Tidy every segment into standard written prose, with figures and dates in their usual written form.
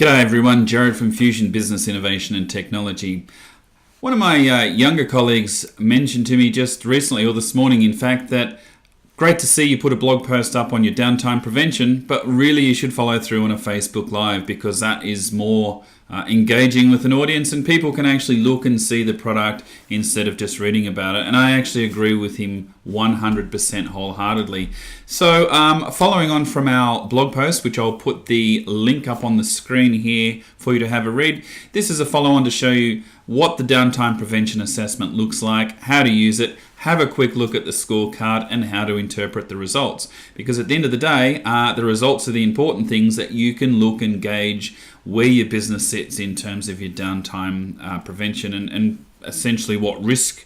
G'day everyone, Jared from Fusion Business Innovation and Technology. One of my younger colleagues mentioned to me just recently, or this morning in fact, that great to see you put a blog post up on your downtime prevention, but really you should follow through on a Facebook Live because that is more engaging with an audience and people can actually look and see the product instead of just reading about it. And I actually agree with him 100% wholeheartedly. So following on from our blog post, which I'll put the link up on the screen here for you to have a read, this is a follow-on to show you what the downtime prevention assessment looks like, how to use it, have a quick look at the scorecard and how to interpret the results. Because at the end of the day, the results are the important things that you can look and gauge where your business sits in terms of your downtime prevention and essentially what risk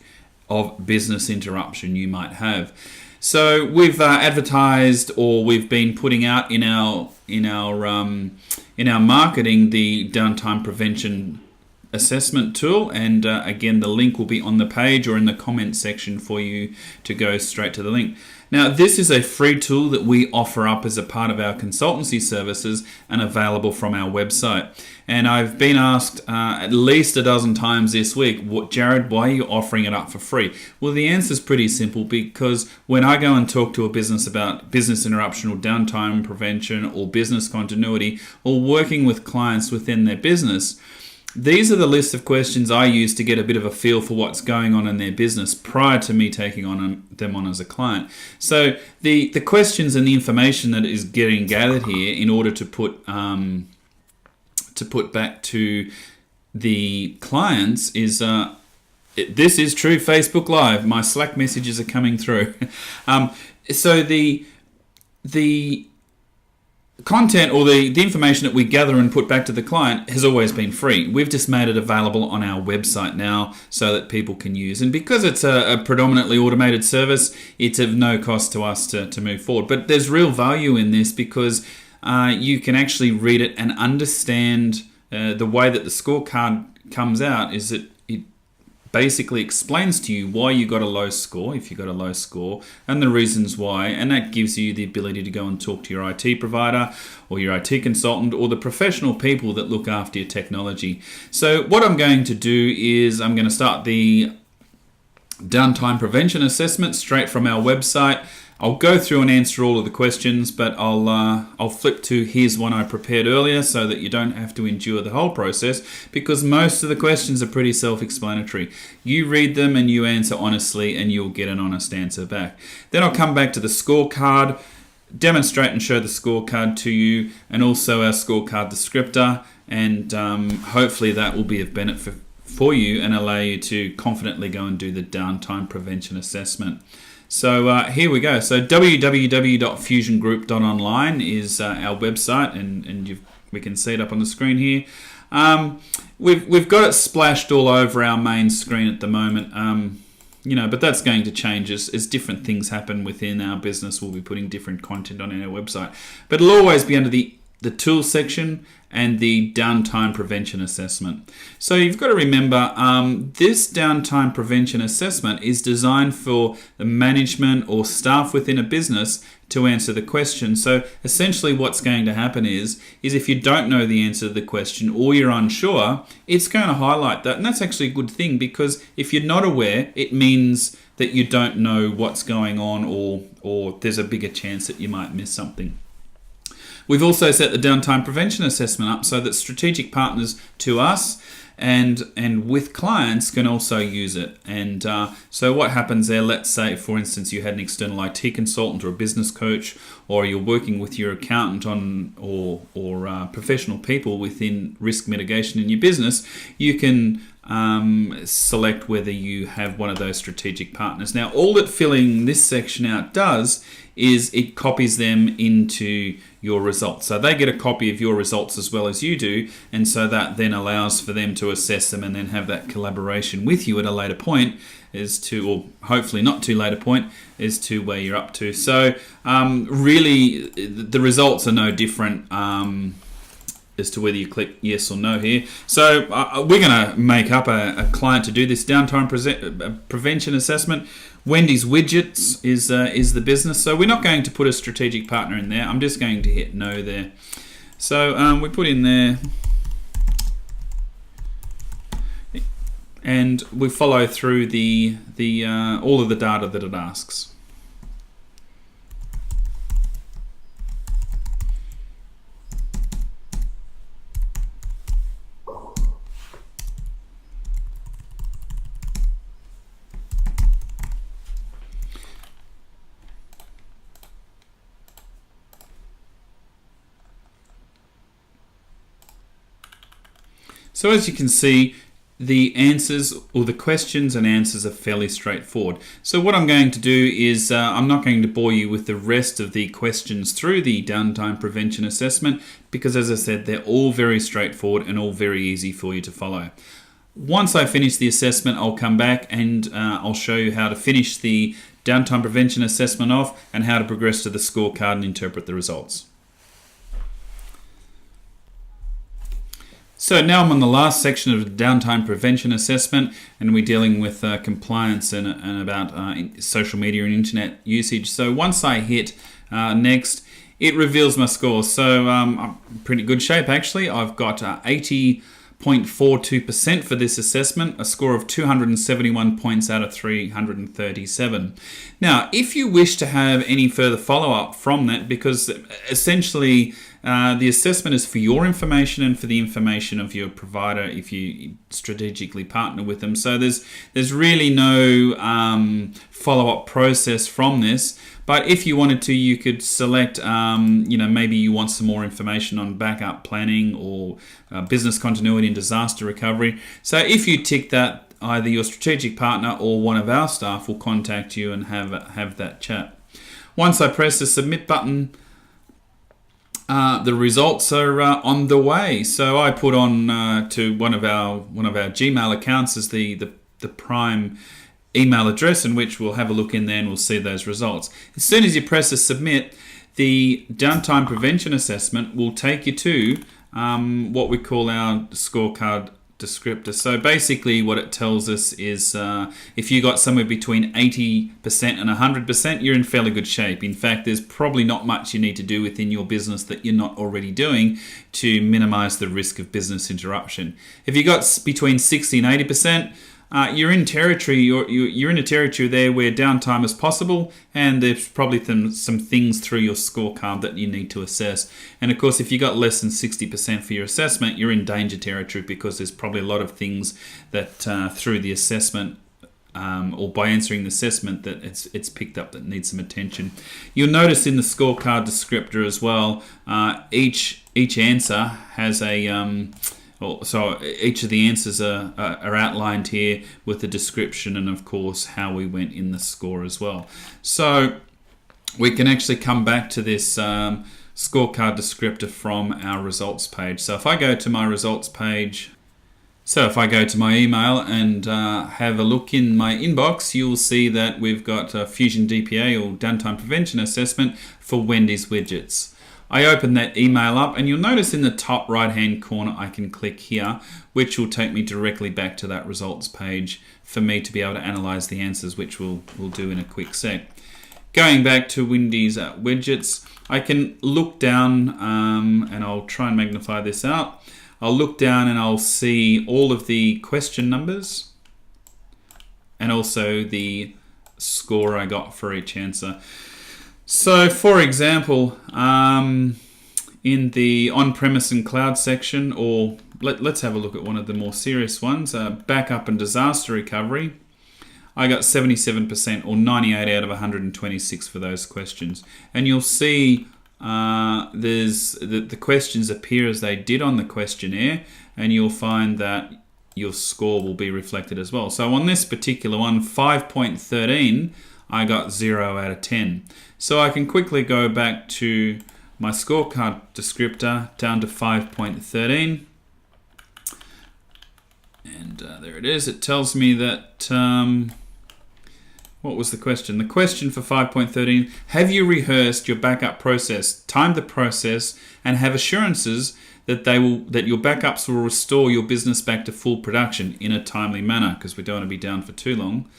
of business interruption you might have. So we've advertised, or we've been putting out in our marketing the downtime prevention assessment tool, and again the link will be on the page or in the comment section for you to go straight to the link. Now this is a free tool that we offer up as a part of our consultancy services and available from our website. And I've been asked at least a dozen times this week, Jared, why are you offering it up for free? Well, the answer is pretty simple, because when I go and talk to a business about business interruption or downtime prevention or business continuity or working with clients within their business, these are the list of questions I use to get a bit of a feel for what's going on in their business prior to me taking them on as a client. So the questions and the information that is getting gathered here in order to put back to the clients is this is true Facebook Live. My Slack messages are coming through. So the content or the information that we gather and put back to the client has always been free. We've just made it available on our website now so that people can use. And because it's a predominantly automated service, it's of no cost to us to move forward. But there's real value in this because you can actually read it and understand the way that the scorecard comes out is that it basically explains to you why you got a low score, if you got a low score, and the reasons why, and that gives you the ability to go and talk to your IT provider or your IT consultant or the professional people that look after your technology. So what I'm going to do is I'm going to start the downtime prevention assessment straight from our website. I'll go through and answer all of the questions, but I'll flip to here's one I prepared earlier so that you don't have to endure the whole process, because most of the questions are pretty self-explanatory. You read them and you answer honestly and you'll get an honest answer back. Then I'll come back to the scorecard, demonstrate and show the scorecard to you, and also our scorecard descriptor, and hopefully that will be of benefit for you and allow you to confidently go and do the downtime prevention assessment. So here we go. So www.fusiongroup.online is our website, and we can see it up on the screen here. We've got it splashed all over our main screen at the moment, but that's going to change as different things happen within our business. We'll be putting different content on our website, but it'll always be under the tools section and the downtime prevention assessment. So you've got to remember, this downtime prevention assessment is designed for the management or staff within a business to answer the question. So essentially what's going to happen is if you don't know the answer to the question or you're unsure, it's going to highlight that. And that's actually a good thing, because if you're not aware, it means that you don't know what's going on, or there's a bigger chance that you might miss something. We've also set the downtime prevention assessment up so that strategic partners to us and with clients can also use it. And so what happens there, let's say, for instance, you had an external IT consultant or a business coach, or you're working with your accountant on or professional people within risk mitigation in your business, you can select whether you have one of those strategic partners. Now, all that filling this section out does is it copies them into your results. So they get a copy of your results as well as you do, and so that then allows for them to assess them and then have that collaboration with you at a later point as to, or hopefully not too late a point, as to where you're up to. So really the results are no different as to whether you click yes or no here. So we're going to make up a client to do this downtime prevention assessment. Wendy's Widgets is the business. So we're not going to put a strategic partner in there. I'm just going to hit no there. So we put in there and we follow through the all of the data that it asks. So as you can see, the answers, or the questions and answers, are fairly straightforward. So what I'm going to do is I'm not going to bore you with the rest of the questions through the downtime prevention assessment, because as I said, they're all very straightforward and all very easy for you to follow. Once I finish the assessment, I'll come back and I'll show you how to finish the downtime prevention assessment off and how to progress to the scorecard and interpret the results. So now I'm on the last section of the downtime prevention assessment, and we're dealing with compliance and about social media and internet usage. So once I hit next, it reveals my score. So I'm in pretty good shape actually. I've got 80.42% for this assessment, a score of 271 points out of 337. Now, if you wish to have any further follow-up from that, because essentially the assessment is for your information and for the information of your provider if you strategically partner with them. So there's really no follow-up process from this. But if you wanted to, you could select, maybe you want some more information on backup planning or business continuity and disaster recovery. So if you tick that, either your strategic partner or one of our staff will contact you and have that chat. Once I press the submit button, the results are on the way. So I put on to one of our Gmail accounts as the prime email address, in which we'll have a look in there and we'll see those results. As soon as you press the submit, the downtime prevention assessment will take you to what we call our scorecard descriptor. So basically what it tells us is if you got somewhere between 80% and 100%, you're in fairly good shape. In fact, there's probably not much you need to do within your business that you're not already doing to minimize the risk of business interruption. If you got between 60 and 80%, you're in territory. You're in a territory there where downtime is possible, and there's probably some things through your scorecard that you need to assess. And of course, if you got less than 60% for your assessment, you're in danger territory, because there's probably a lot of things that through the assessment or by answering the assessment that it's picked up that needs some attention. You'll notice in the scorecard descriptor as well, each answer has a so each of the answers are outlined here with the description and, of course, how we went in the score as well. So we can actually come back to this scorecard descriptor from our results page. So if I go to my results page, so if I go to my email and have a look in my inbox, you'll see that we've got a Fusion DPA, or downtime prevention assessment, for Wendy's Widgets. I open that email up, and you'll notice in the top right hand corner I can click here, which will take me directly back to that results page for me to be able to analyze the answers, which we'll do in a quick sec. Going back to Wendy's Widgets, I can look down and I'll try and magnify this out. I'll look down and I'll see all of the question numbers and also the score I got for each answer. So, for example, in the on-premise and cloud section, or let's have a look at one of the more serious ones, backup and disaster recovery, I got 77%, or 98 out of 126 for those questions. And you'll see the questions appear as they did on the questionnaire, and you'll find that your score will be reflected as well. So on this particular one, 5.13, I got 0 out of 10. So I can quickly go back to my scorecard descriptor down to 5.13. And there it is. It tells me that, what was the question? The question for 5.13, have you rehearsed your backup process, timed the process, and have assurances that your backups will restore your business back to full production in a timely manner, because we don't want to be down for too long.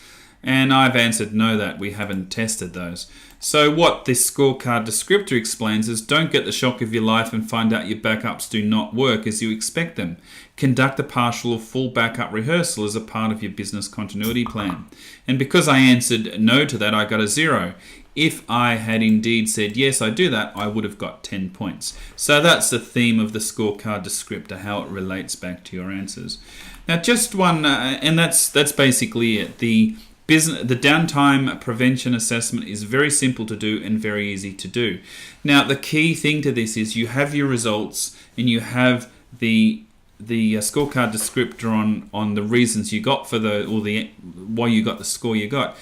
And I've answered no, that we haven't tested those. So what this scorecard descriptor explains is don't get the shock of your life and find out your backups do not work as you expect them. Conduct a partial or full backup rehearsal as a part of your business continuity plan. And because I answered no to that, I got a 0. If I had indeed said yes, I do that, I would have got 10 points. So that's the theme of the scorecard descriptor, how it relates back to your answers. Now, just one, and that's basically it. The downtime prevention assessment is very simple to do and very easy to do. Now, the key thing to this is you have your results and you have the scorecard descriptor on the reasons you got for why you got the score you got.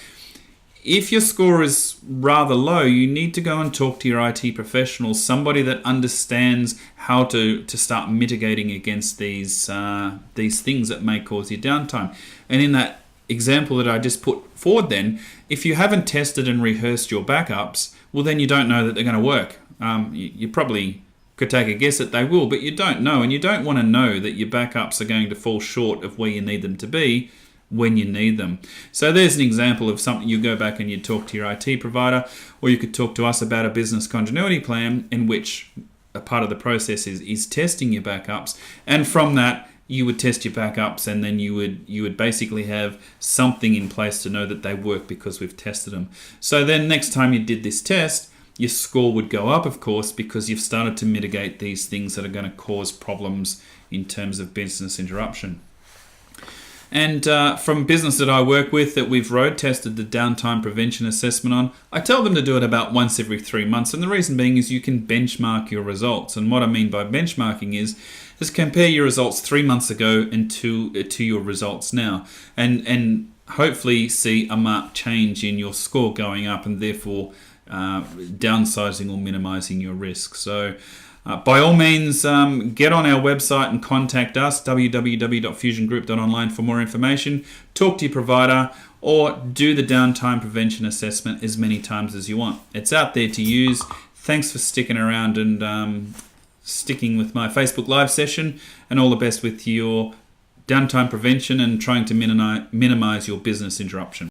If your score is rather low, you need to go and talk to your IT professional, somebody that understands how to start mitigating against these things that may cause you downtime. And in that example that I just put forward then, if you haven't tested and rehearsed your backups, well then you don't know that they're going to work. You probably could take a guess that they will, but you don't know, and you don't want to know that your backups are going to fall short of where you need them to be when you need them. So there's an example of something. You go back and you talk to your IT provider, or you could talk to us about a business continuity plan in which a part of the process is testing your backups, and from that you would test your backups, and then you would basically have something in place to know that they work because we've tested them. So then next time you did this test, your score would go up, of course, because you've started to mitigate these things that are going to cause problems in terms of business interruption. And from business that I work with that we've road tested the downtime prevention assessment on, I tell them to do it about once every 3 months. And the reason being is you can benchmark your results. And what I mean by benchmarking is compare your results 3 months ago and to your results now. And hopefully see a marked change in your score going up, and therefore downsizing or minimizing your risk. So by all means, get on our website and contact us, www.fusiongroup.online, for more information. Talk to your provider, or do the downtime prevention assessment as many times as you want. It's out there to use. Thanks for sticking around and sticking with my Facebook Live session, and all the best with your downtime prevention and trying to minimize your business interruption.